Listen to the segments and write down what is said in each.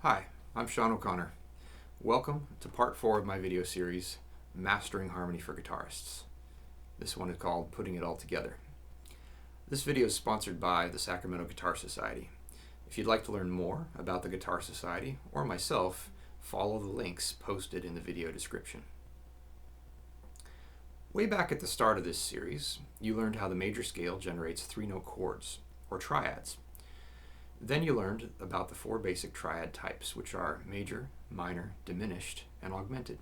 Hi, I'm Sean O'Connor. Welcome to part 4 of my video series, Mastering Harmony for Guitarists. This one is called Putting It All Together. This video is sponsored by the Sacramento Guitar Society. If you'd like to learn more about the Guitar Society or myself, follow the links posted in the video description. Way back at the start of this series, you learned how the major scale generates 3-note chords, or triads. Then you learned about the 4 basic triad types, which are major, minor, diminished, and augmented.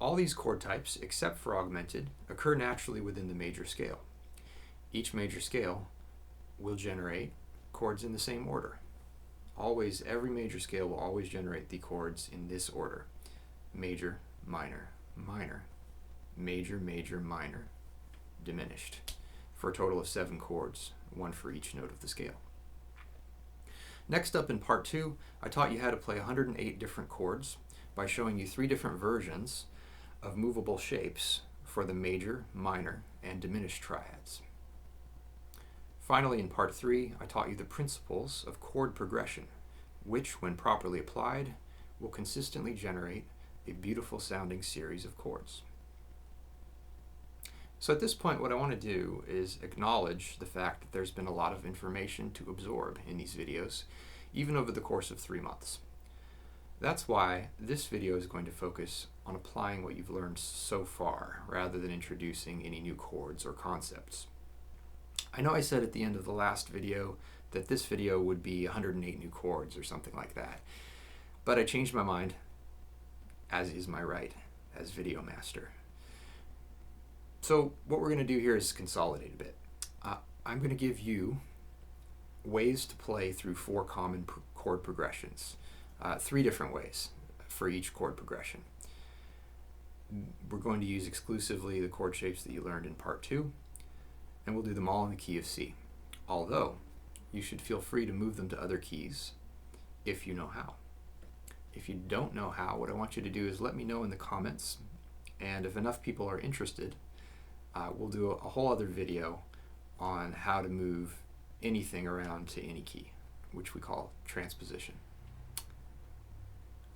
All these chord types, except for augmented, occur naturally within the major scale. Each major scale will generate chords in the same order. Always, every major scale will always generate the chords in this order: major, minor, minor, major, major, minor, diminished, for a total of 7 chords, 1 for each note of the scale. Next up in part 2, I taught you how to play 108 different chords by showing you 3 different versions of movable shapes for the major, minor, and diminished triads. Finally, in part 3, I taught you the principles of chord progression, which, when properly applied, will consistently generate a beautiful sounding series of chords. So at this point, what I want to do is acknowledge the fact that there's been a lot of information to absorb in these videos, even over the course of 3 months. That's why this video is going to focus on applying what you've learned so far, rather than introducing any new chords or concepts. I know I said at the end of the last video that this video would be 108 new chords or something like that, but I changed my mind, as is my right as video master. So what we're going to do here is consolidate a bit. I'm going to give you ways to play through 4 common chord progressions, 3 different ways for each chord progression. We're going to use exclusively the chord shapes that you learned in part 2, and we'll do them all in the key of C, although you should feel free to move them to other keys if you know how. If you don't know how, what I want you to do is let me know in the comments, and if enough people are interested, we'll do a whole other video on how to move anything around to any key, which we call transposition.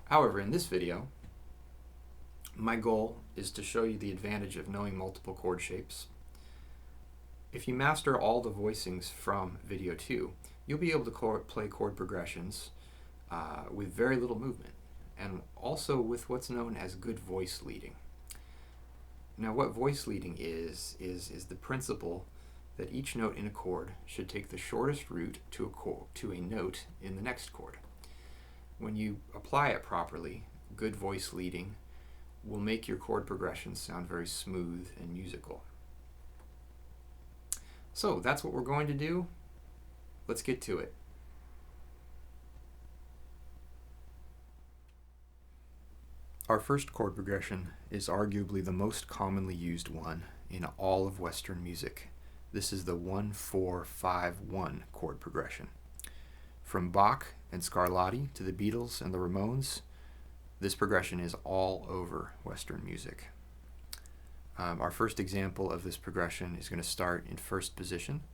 However, in this video, my goal is to show you the advantage of knowing multiple chord shapes. If you master all the voicings from video 2, you'll be able to play chord progressions with very little movement, and also with what's known as good voice leading. Now, what voice leading is the principle that each note in a chord should take the shortest route to a note in the next chord. When you apply it properly, good voice leading will make your chord progressions sound very smooth and musical. So that's what we're going to do. Let's get to it. Our first chord progression is arguably the most commonly used one in all of Western music. This is the 1-4-5-1 chord progression. From Bach and Scarlatti to the Beatles and the Ramones, this progression is all over Western music. Our first example of this progression is going to start in first position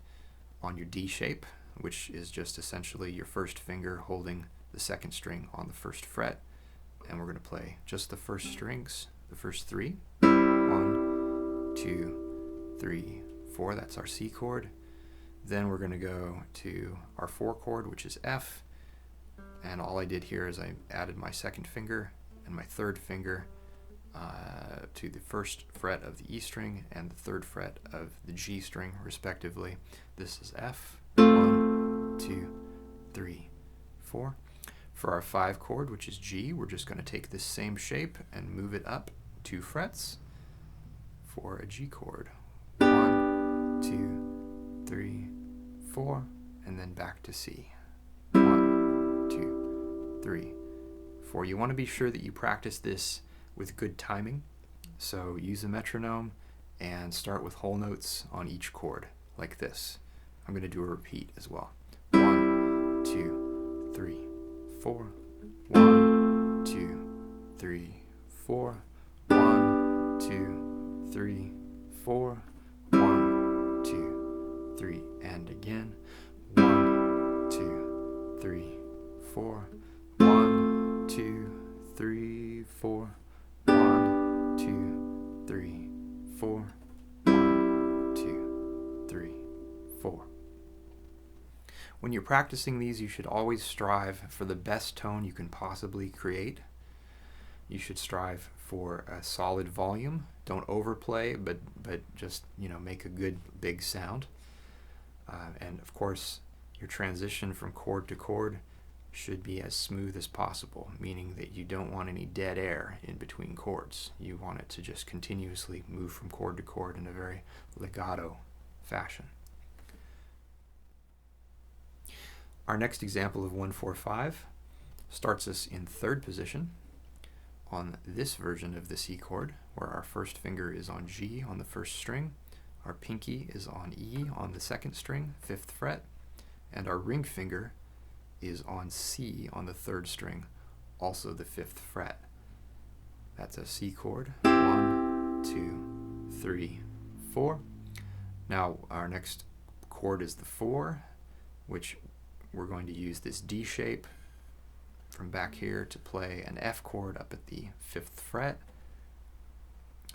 on your D shape, which is just essentially your first finger holding the second string on the first fret. And we're going to play just the first strings, the first 3. 1, 2, 3, 4. That's our C chord. Then we're going to go to our 4 chord, which is F. And all I did here is I added my second finger and my third finger to the first fret of the E string and the third fret of the G string, respectively. This is F. 1, 2, 3, 4. For our 5 chord, which is G, we're just going to take this same shape and move it up 2 frets for a G chord. 1, 2, 3, 4, and then back to C. 1, 2, 3, 4. You want to be sure that you practice this with good timing, so use a metronome and start with whole notes on each chord, like this. I'm going to do a repeat as well. 1, 2, 3, 4. 1, 2, 3, 4. 1, 2, 3, 4. 1, 2, 3, and again. 1, 2, 3, 4. 1, 3, 4. 1, 2, 3, 4. 1, 2, 3, 4. When you're practicing these, you should always strive for the best tone you can possibly create. You should strive for a solid volume. Don't overplay, but just, make a good big sound. And of course, your transition from chord to chord should be as smooth as possible, meaning that you don't want any dead air in between chords. You want it to just continuously move from chord to chord in a very legato fashion. Our next example of 1-4-5 starts us in third position on this version of the C chord, where our first finger is on G on the first string, our pinky is on E on the second string, 5th fret, and our ring finger is on C on the third string, also the 5th fret. That's a C chord. 1, 2, 3, 4. Now our next chord is the 4, which we're going to use this D shape from back here to play an F chord up at the 5th fret.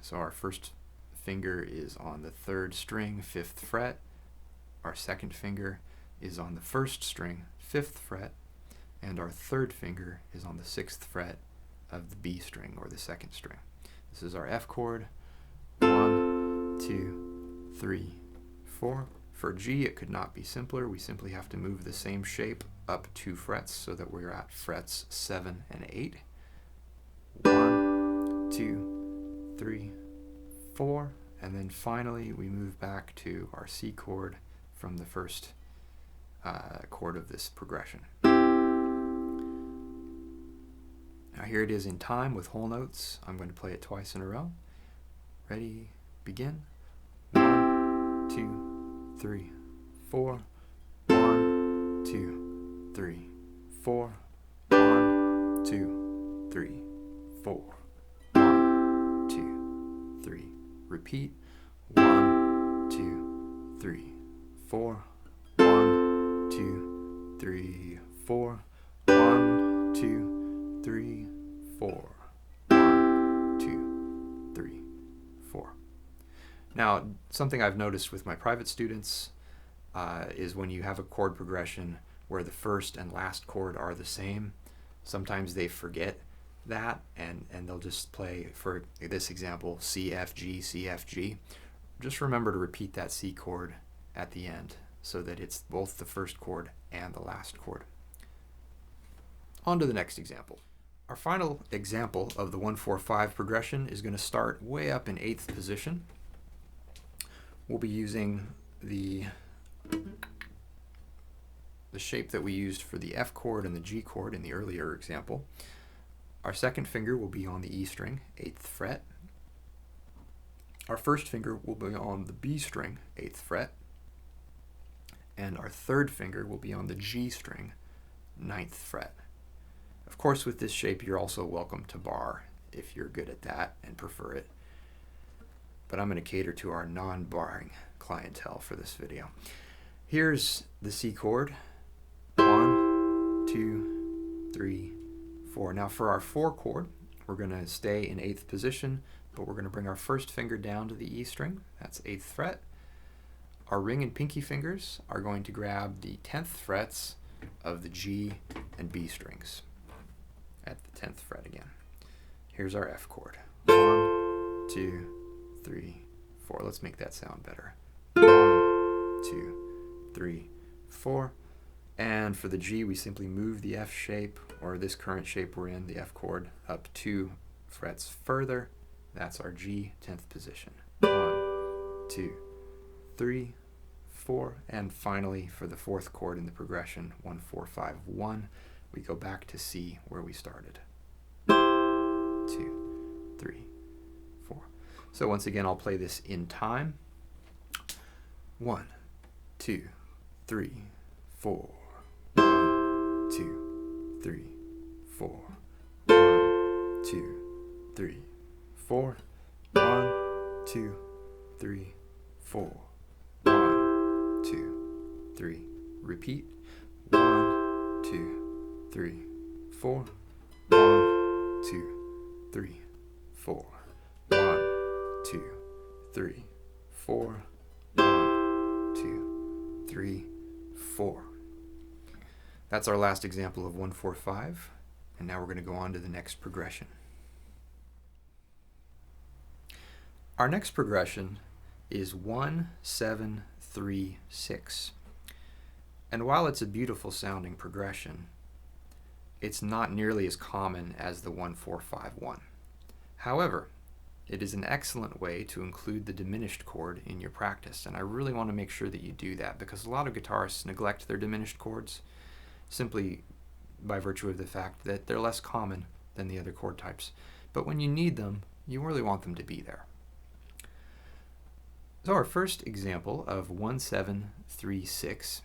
So our first finger is on the third string, 5th fret. Our second finger is on the first string, 5th fret, and our third finger is on the 6th fret of the B string, or the second string. This is our F chord. 1, 2, 3, 4. For G, it could not be simpler. We simply have to move the same shape up 2 frets so that we're at frets 7 and 8. 1, 2, 3, 4. And then finally, we move back to our C chord from the first chord of this progression. Now here it is in time with whole notes. I'm going to play it twice in a row. Ready, begin. 1, 2, 3, 4. 1, 2, 3, 4. 1, 2, 3, 4. 1, 2, 3. Repeat. 1, 2, 3, 4. 1, 2, 3, 4. 1, 2, 3, 4. 1, 2, 3, 4. Now, something I've noticed with my private students is when you have a chord progression where the first and last chord are the same, sometimes they forget that and they'll just play, for this example, C, F, G, C, F, G. Just remember to repeat that C chord at the end so that it's both the first chord and the last chord. On to the next example. Our final example of the 1-4-5 progression is going to start way up in 8th position. We'll be using the shape that we used for the F chord and the G chord in the earlier example. Our second finger will be on the E string, 8th fret. Our first finger will be on the B string, 8th fret. And our third finger will be on the G string, 9th fret. Of course, with this shape, you're also welcome to bar if you're good at that and prefer it. But I'm going to cater to our non-barring clientele for this video. Here's the C chord. 1, 2, 3, 4. Now for our 4 chord, we're going to stay in 8th position, but we're going to bring our first finger down to the E string. That's 8th fret. Our ring and pinky fingers are going to grab the 10th frets of the G and B strings at the 10th fret again. Here's our F chord. 1, 2, 3, 4. Let's make that sound better. 1, 2, 3, 4. And for the G, we simply move the F shape, or this current shape we're in, the F chord, up 2 frets further. That's our G, 10th position. 1, 2, 3, 4. And finally, for the 4th chord in the progression, 1, 4, 5, 1, we go back to C where we started. 2, 3, 4. So once again, I'll play this in time. 1, 2, 3, 4. 1, 2, 3, 4. 1, 2, 3, 4. 1, 2, 3, 4. 1, 2, 3. Repeat. 1, 2, 3, 4. 1, 2, 3, 4. 1, 2, 3, 4. 1, 2, 3, 4. That's our last example of 1-4-5, and now we're going to go on to the next progression. Our next progression is 1-7-3-6. And while it's a beautiful sounding progression, it's not nearly as common as the 1-4-5-1. However, it is an excellent way to include the diminished chord in your practice, and I really want to make sure that you do that because a lot of guitarists neglect their diminished chords simply by virtue of the fact that they're less common than the other chord types. But when you need them, you really want them to be there. So our first example of 1-7-3-6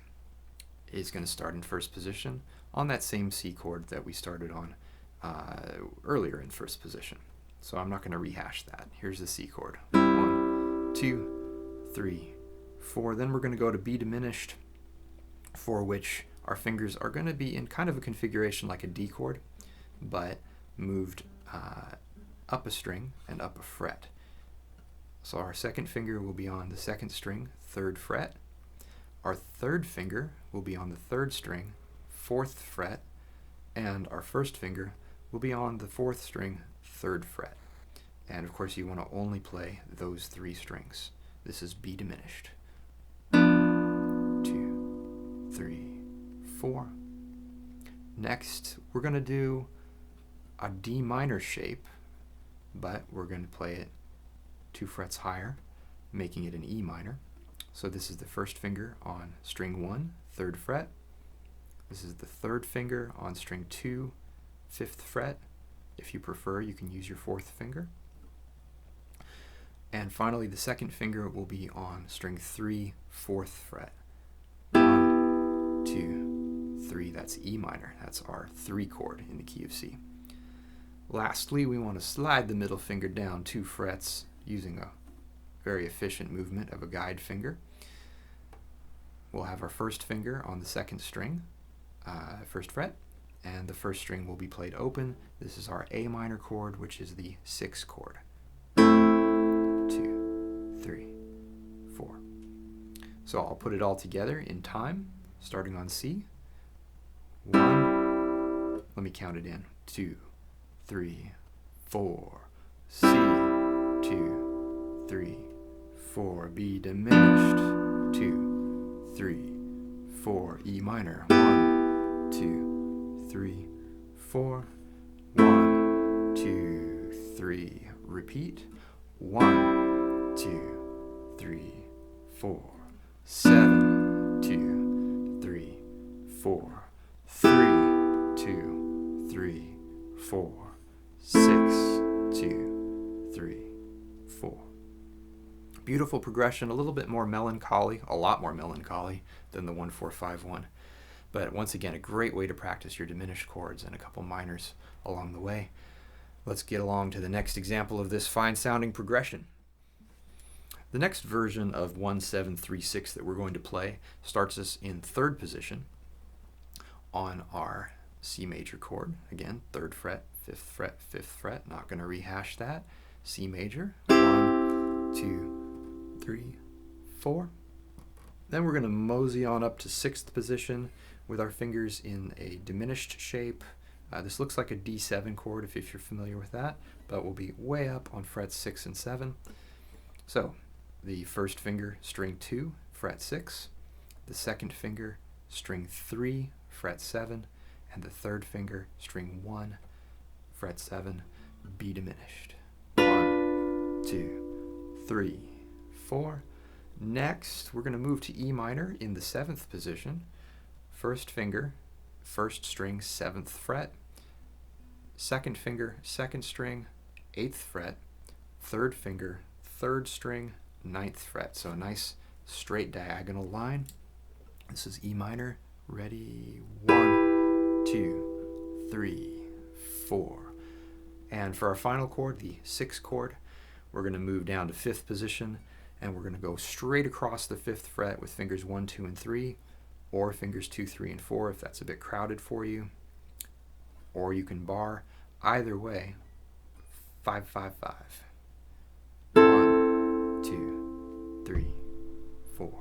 is going to start in first position on that same C chord that we started on earlier in first position. So I'm not going to rehash that. Here's the C chord. 1, 2, 3, 4. Then we're going to go to B diminished, for which our fingers are going to be in kind of a configuration like a D chord, but moved up a string and up a fret. So our second finger will be on the second string, 3rd fret. Our third finger will be on the 3rd string, 4th fret, and our first finger will be on the 4th string, 3rd fret. And of course you want to only play those 3 strings. This is B diminished. 2, 3, 4. Next, we're going to do a D minor shape, but we're going to play it 2 frets higher, making it an E minor. So this is the first finger on string 1, 3rd fret. This is the third finger on string 2, 5th fret. If you prefer, you can use your 4th finger. And finally, the second finger will be on string 3, 4th fret. 1, 2, 3, that's E minor. That's our 3 chord in the key of C. Lastly, we want to slide the middle finger down 2 frets using a very efficient movement of a guide finger. We'll have our first finger on the second string, 1st fret, and the first string will be played open. This is our A minor chord, which is the 6th chord. 2, 3, 4. So I'll put it all together in time, starting on C. 1, let me count it in. 2, 3, 4. C, 2, 3, 4. B diminished. 2, 3, 4. E minor. 1, 2, 3, 4. 1, 2, 3. Repeat. 1, 2, 3, 4. 7, 2, 3, 4. 3, 2, 3, 4. 6, 2, 3, 4. Beautiful progression, a little bit more melancholy, a lot more melancholy than the 1-4-5-1. But once again, a great way to practice your diminished chords and a couple minors along the way. Let's get along to the next example of this fine-sounding progression. The next version of 1-7-3-6 that we're going to play starts us in 3rd position on our C major chord. Again, 3rd fret, 5th fret, 5th fret. Not going to rehash that. C major. 1, 2, 3, 4. Then we're going to mosey on up to 6th position with our fingers in a diminished shape. This looks like a D7 chord if you're familiar with that, but we'll be way up on frets 6 and 7. So the first finger, string 2, fret 6. The second finger, string 3, fret 7. And the third finger, string 1, fret 7, B diminished. 1, 2, 3, 4. Next, we're going to move to E minor in the 7th position. First finger, first string, 7th fret. Second finger, second string, 8th fret. Third finger, 3rd string, 9th fret. So a nice straight diagonal line. This is E minor. Ready? 1, 2, 3, 4. And for our final chord, the 6th chord, we're going to move down to 5th position, and we're going to go straight across the 5th fret with fingers 1, 2, and 3, or fingers 2, 3, and 4 if that's a bit crowded for you, or you can bar. Either way, 5-5-5. 1, 2, 3, 4.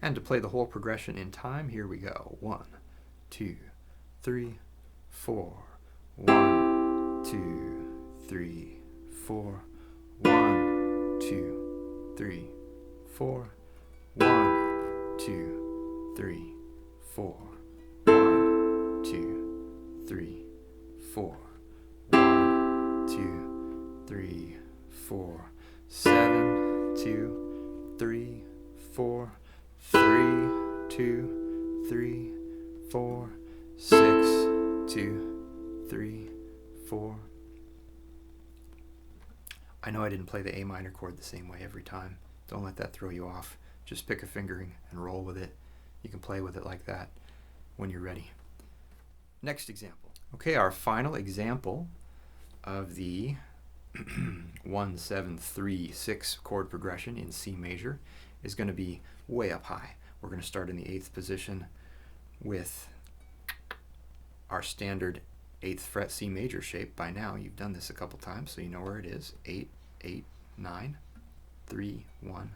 And to play the whole progression in time, here we go. 1, 2, 3, 4. 1, 2, 3, 4. 1, 2, 3, 4. 1, 2, 3, 4. 1, 2, 3, 4. 1, 2, 3, 4. 7, 2, 3, 4. 3, 2, 3, 4. 6, 2, 3, 4. I know I didn't play the A minor chord the same way every time. Don't let that throw you off. Just pick a fingering and roll with it. You can play with it like that when you're ready. Next example. Okay, our final example of the 1, 7, 3, 6 chord progression in C major is going to be way up high. We're going to start in the 8th position with our standard 8th fret C major shape. By now, you've done this a couple times, so you know where it is. 8, 8, 9, 3, 1,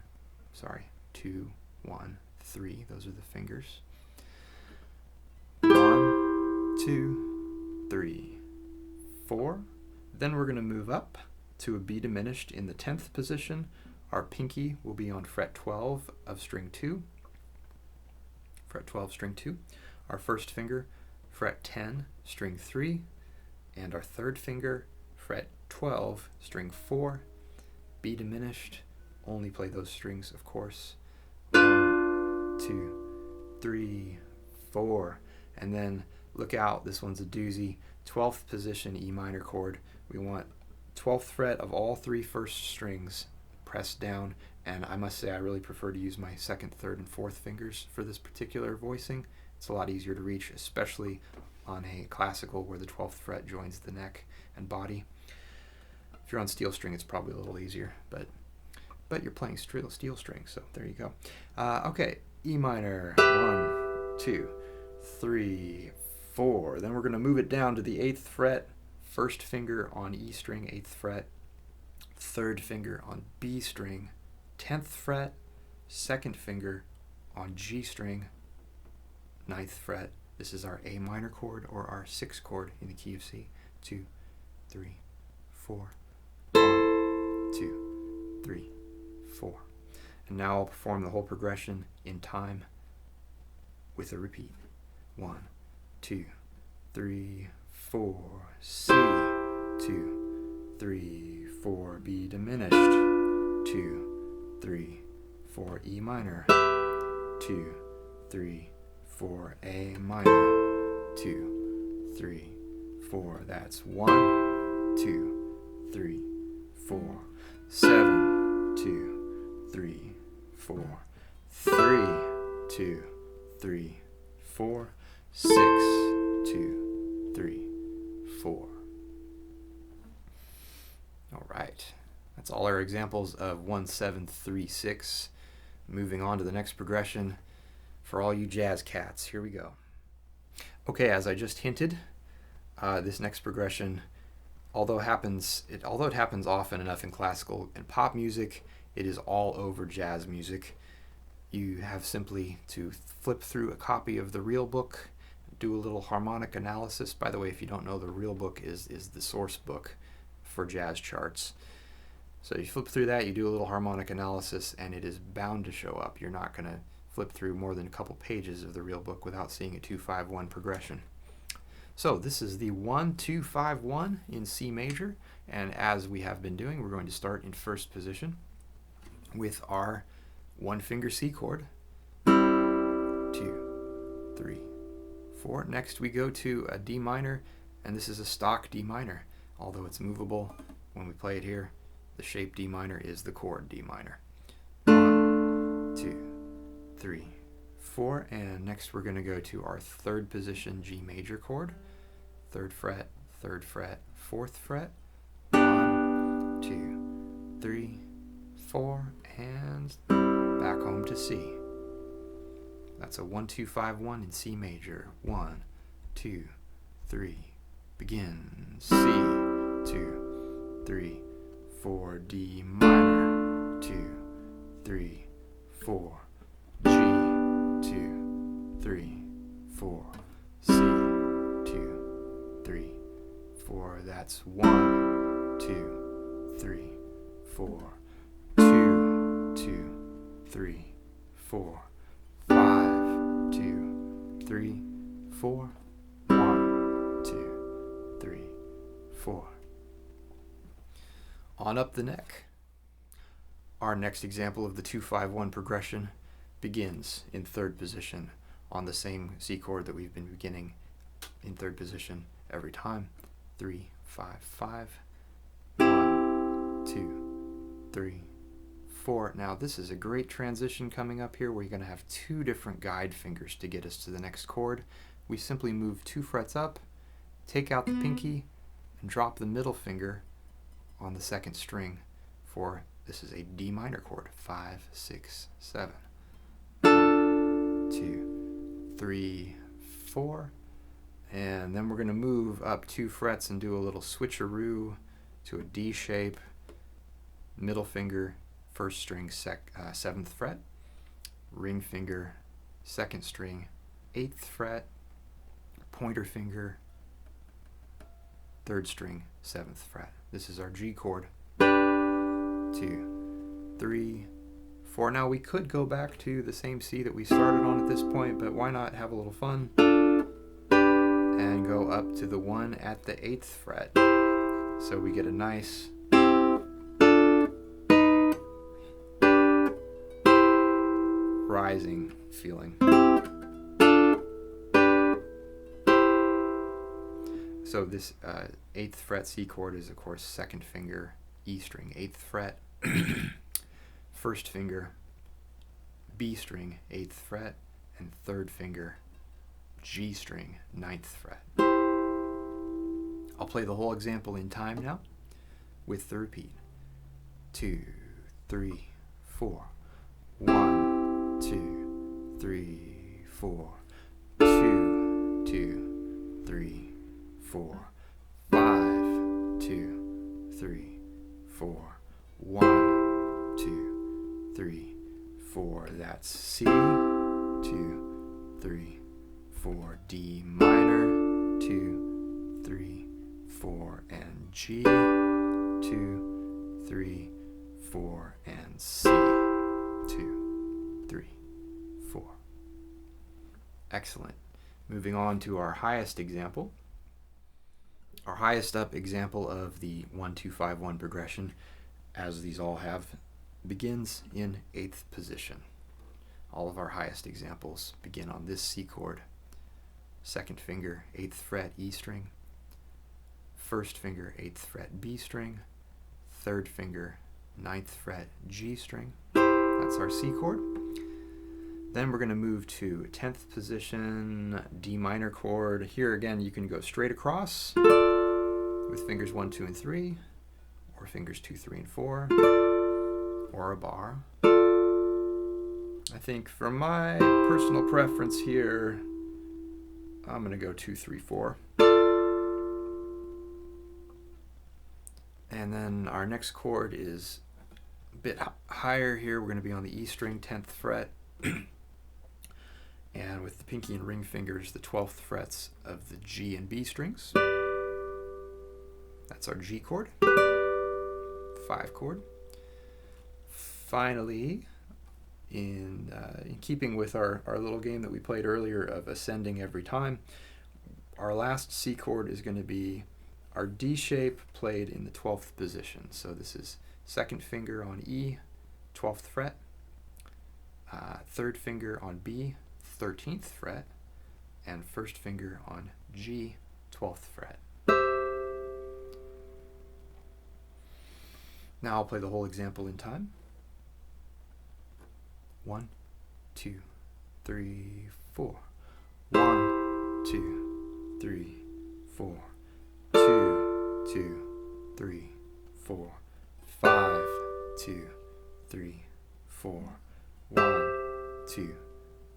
2, 1, 3. Those are the fingers. 1, 2, 3, 4. Then we're going to move up to a B diminished in the 10th position. Our pinky will be on fret 12 of string 2. Fret 12, string 2. Our first finger, fret 10, string 3. And our third finger, fret 12, string 4. B diminished. Only play those strings, of course. 1, 2, 3, 4. And then look out, this one's a doozy. 12th position E minor chord. We want 12th fret of all 3 first strings pressed down, and I must say I really prefer to use my 2nd, 3rd, and 4th fingers for this particular voicing. It's a lot easier to reach, especially on a classical where the 12th fret joins the neck and body. If you're on steel string, it's probably a little easier, but you're playing steel string, so there you go. Okay, E minor, 1, 2, 3, 4. Then we're going to move it down to the 8th fret, first finger on E string, 8th fret, 3rd finger on B string, 10th fret, 2nd finger on G string, 9th fret. This is our A minor chord, or our 6th chord in the key of C. 2, 3, 4. 1, 2, 3, 4. And now I'll perform the whole progression in time with a repeat. 1, 2, 3, 4. C, 2, 3, 4. B diminished. 2, 3, 4. E minor. 2, 3, 4. A minor. 2, 3, 4. That's 1, 2, 3, 4. 7, 2, 3, 4. 3, 2, 3, 4. 6, 2, 3, 4. All right. That's all our examples of 1, 7, 3, 6. Moving on to the next progression for all you jazz cats. Here we go. Okay, as I just hinted, this next progression, although it happens often enough in classical and pop music, it is all over jazz music. You have simply to flip through a copy of the real book, do a little harmonic analysis. By the way, if you don't know, the real book is the source book for jazz charts. So you flip through that, you do a little harmonic analysis, and it is bound to show up. You're not going to flip through more than a couple pages of the real book without seeing a 2-5-1 progression. So this is the 1-2-5-1 in C major, and as we have been doing, we're going to start in first position with our one finger C chord. 2, 3, 4. Next we go to a D minor, and this is a stock D minor. Although it's movable, when we play it here, the shape D minor is the chord D minor. 1, 2, 3, 4. And next we're going to go to our third position G major chord. 3rd fret, 3rd fret, 4th fret. 1, 2, 3, 4, and back home to C. That's a 1-2-5-1 in C major. 1, 2, 3. Begin. C, 2, 3, 4, D minor, 2, 3, 4, G, 2, 3, 4, C, 2, 3, 4. That's 1, 2, 3, 4, 2, 2, 3, 4, 5, 2, 3, 4, 1, 2, 3, 4. On up the neck. Our next example of the 2-5-1 progression begins in third position on the same C chord that we've been beginning in third position every time. 3, 5, 5, 1, 2, 3, 4. Now this is a great transition coming up here where you're going to have two different guide fingers to get us to the next chord. We simply move 2 frets up, take out the pinky, and drop the middle finger on the second string for, this is a D minor chord, 5, 6, 7. 1, 2, 3, 4. And then we're going to move up 2 frets and do a little switcheroo to a D shape, middle finger, first string, 7th fret, ring finger, second string, 8th fret, pointer finger, 3rd string, 7th fret. This is our G chord. 2, 3, 4. Now we could go back to the same C that we started on at this point, but why not have a little fun and go up to the 1 at the 8th fret. So we get a nice rising feeling. So this 8th fret C chord is, of course, second finger, E string, 8th fret, first finger, B string, 8th fret, and third finger, G string, 9th fret. I'll play the whole example in time now with the repeat. 2, 3, 4. 1, 2, 3, 4. 2, 2, 3, 4. 5, 2, 3, 4. 1, 2, 3, 4. That's C, 2, 3, 4. D minor, 2, 3, 4. And G, 2, 3, 4. And C, 2, 3, 4. Excellent. Moving on to our highest example. Our highest up example of the 1-2-5-1 progression, as these all have, begins in 8th position. All of our highest examples begin on this C chord. Second finger, 8th fret, E string. First finger, 8th fret, B string. Third finger, 9th fret, G string. That's our C chord. Then we're going to move to 10th position, D minor chord. Here again, you can go straight across with fingers 1, 2, and 3, or fingers 2, 3, and 4, or a bar. I think for my personal preference here, I'm going to go 2, 3, 4. And then our next chord is a bit higher here. We're going to be on the E string, 10th fret. And with the pinky and ring fingers, the 12th frets of the G and B strings. That's our G chord, 5 chord. Finally, in keeping with our little game that we played earlier of ascending every time, our last C chord is going to be our D shape played in the 12th position. So this is second finger on E, 12th fret, third finger on B, 13th fret, and first finger on G, 12th fret. Now I'll play the whole example in time. 1, 2, 3, 4. 1, 2, 3, 4. 2, 2, 3, 4. 5, 2, 3, 4. 1, 2,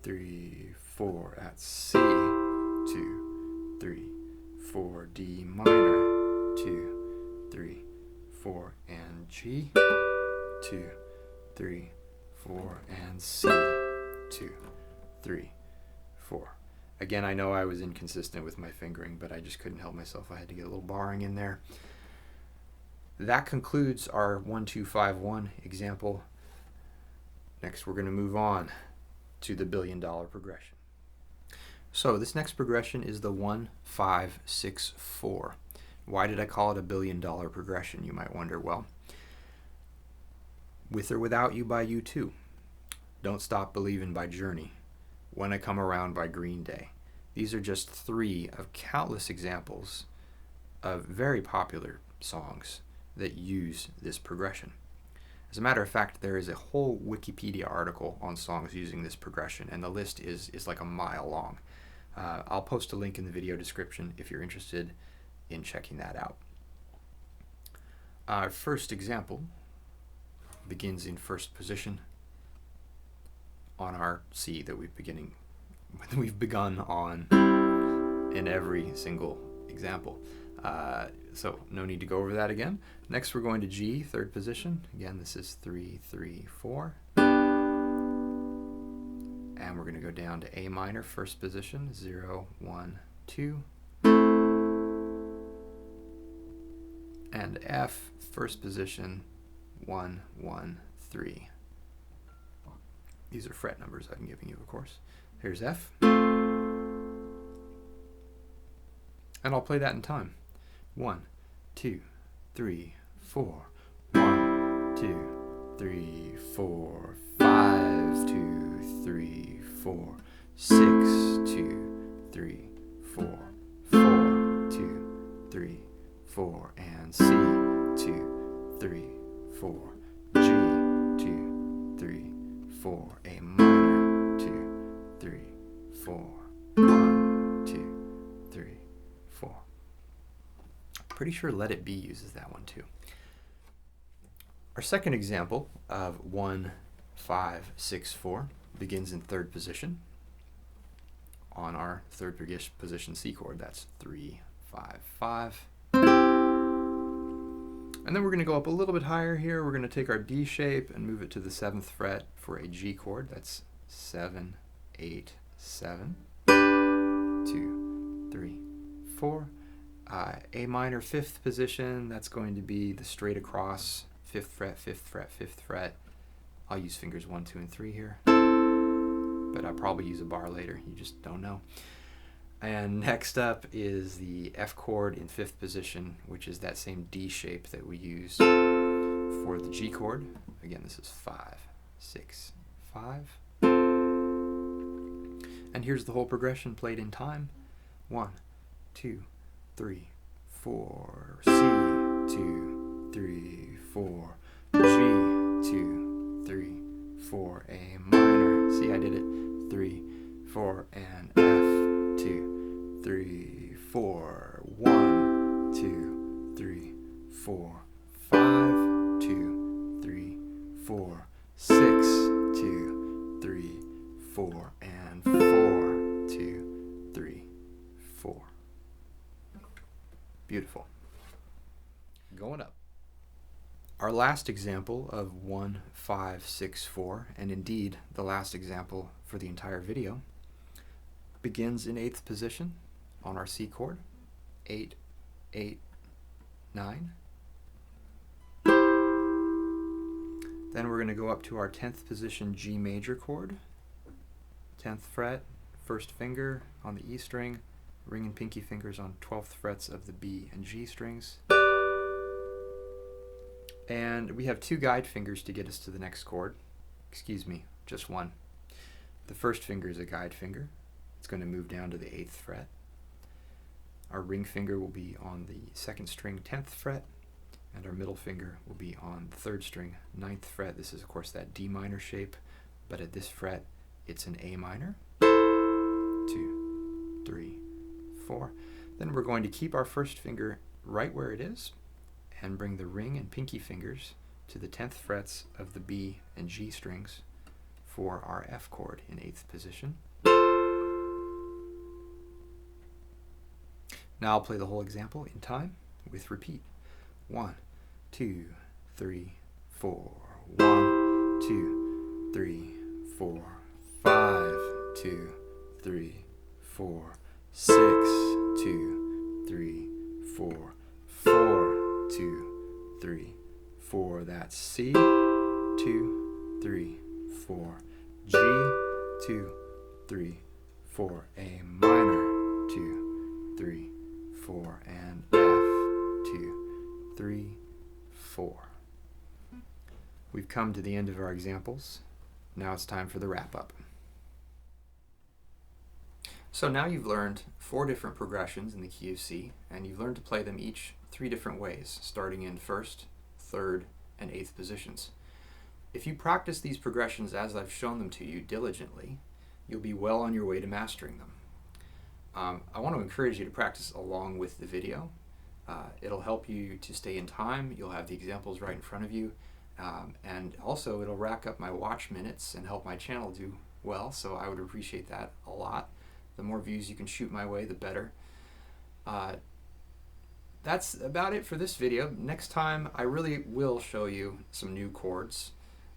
3, 4. That's C, 2, 3, 4. D minor, 2, 3, 4, and G, 2, 3, 4, and C, 2, 3, 4. Again, I know I was inconsistent with my fingering, but I just couldn't help myself. I had to get a little barring in there. That concludes our 1-2-5-1 example. Next, we're going to move on to the billion-dollar progression. So this next progression is the 1-5-6-4. Why did I call it a billion-dollar progression, you might wonder? Well, With or Without You by U2, Don't Stop Believin' by Journey, When I Come Around by Green Day. These are just 3 of countless examples of very popular songs that use this progression. As a matter of fact, there is a whole Wikipedia article on songs using this progression, and the list is like a mile long. I'll post a link in the video description if you're interested in checking that out. Our first example begins in first position on our C that we've begun on in every single example. So no need to go over that again. Next we're going to G, third position. Again, this is 3, 3, 4. And we're going to go down to A minor, first position, 0, 1, 2. And F, first position, 1, 1, 3. These are fret numbers I'm giving you, of course. Here's F. And I'll play that in time. 1, 2, 3, 4. 1, 2, 3, 4. 5, 2, 3, 4. 6, 2, 3, 4. 4, 2, 3, 4. And C, 2, 3, 4. G, 2, 3, 4. A minor, 2, 3, 4. 1, 2, 3, 4. Pretty sure Let It Be uses that one too. Our second example of 1-5-6-4 begins in third position on our third position C chord. That's 3, 5, 5. And then we're going to go up a little bit higher here. We're going to take our D shape and move it to the 7th fret for a G chord. That's 7, 8, 7. 2, 3, 4. A minor, 5th position. That's going to be the straight across 5th fret, 5th fret, 5th fret. I'll use fingers 1, 2, and 3 here, but I'll probably use a bar later. You just don't know. And next up is the F chord in 5th position, which is that same D shape that we use for the G chord. Again, this is 5, 6, 5. And here's the whole progression played in time. 1, 2, 3, 4. C, 2, 3, 4. G, 2, 3, 4. A minor. See, I did it. 3, 4. And F, 2, 3, 4. 1, 2, 3, 4. 5, 2, 3, 4. 6, 2, 3, 4. And 4, 2, 3, 4. Beautiful. Going up. Our last example of 1-5-6-4, and indeed the last example for the entire video, begins in 8th position on our C chord. 8, 8, 9. Then we're going to go up to our 10th position G major chord. 10th fret, first finger on the E string, ring and pinky fingers on 12th frets of the B and G strings. And we have 2 guide fingers to get us to the next chord. Excuse me, just one. The first finger is a guide finger. It's going to move down to the 8th fret. Our ring finger will be on the 2nd string 10th fret, and our middle finger will be on the 3rd string 9th fret. This is of course that D minor shape, but at this fret it's an A minor. 2, 3, 4. Then we're going to keep our first finger right where it is and bring the ring and pinky fingers to the 10th frets of the B and G strings for our F chord in 8th position. Now I'll play the whole example in time with repeat. 1, 2, 3, 4. 1, 2, 3, 4. 5, 2, 3, 4. 6, 2, 3, 4. 4, 2, 3, 4. That's C, 2, 3, 4. G, 2, 3, 4. A minor, 2, 3, 4. And F, 2, 3, 4. We've come to the end of our examples. Now it's time for the wrap-up. So now you've learned 4 different progressions in the key of C, and you've learned to play them each 3 different ways, starting in 1st, 3rd, and 8th positions. If you practice these progressions as I've shown them to you diligently, you'll be well on your way to mastering them. I want to encourage you to practice along with the video. It'll help you to stay in time. You'll have the examples right in front of you. And also it'll rack up my watch minutes and help my channel do well, so I would appreciate that a lot. The more views you can shoot my way, the better. That's about it for this video. Next time I really will show you some new chords,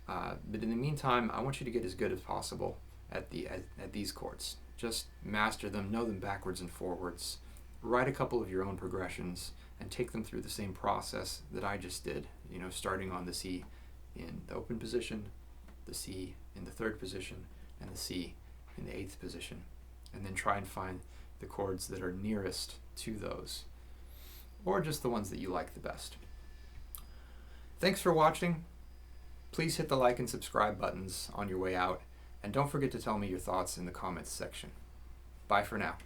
but in the meantime I want you to get as good as possible at these chords. Just master them, know them backwards and forwards, write a couple of your own progressions, and take them through the same process that I just did, starting on the C in the open position, the C in the 3rd position, and the C in the 8th position, and then try and find the chords that are nearest to those, or just the ones that you like the best. Thanks for watching. Please hit the like and subscribe buttons on your way out, and don't forget to tell me your thoughts in the comments section. Bye for now.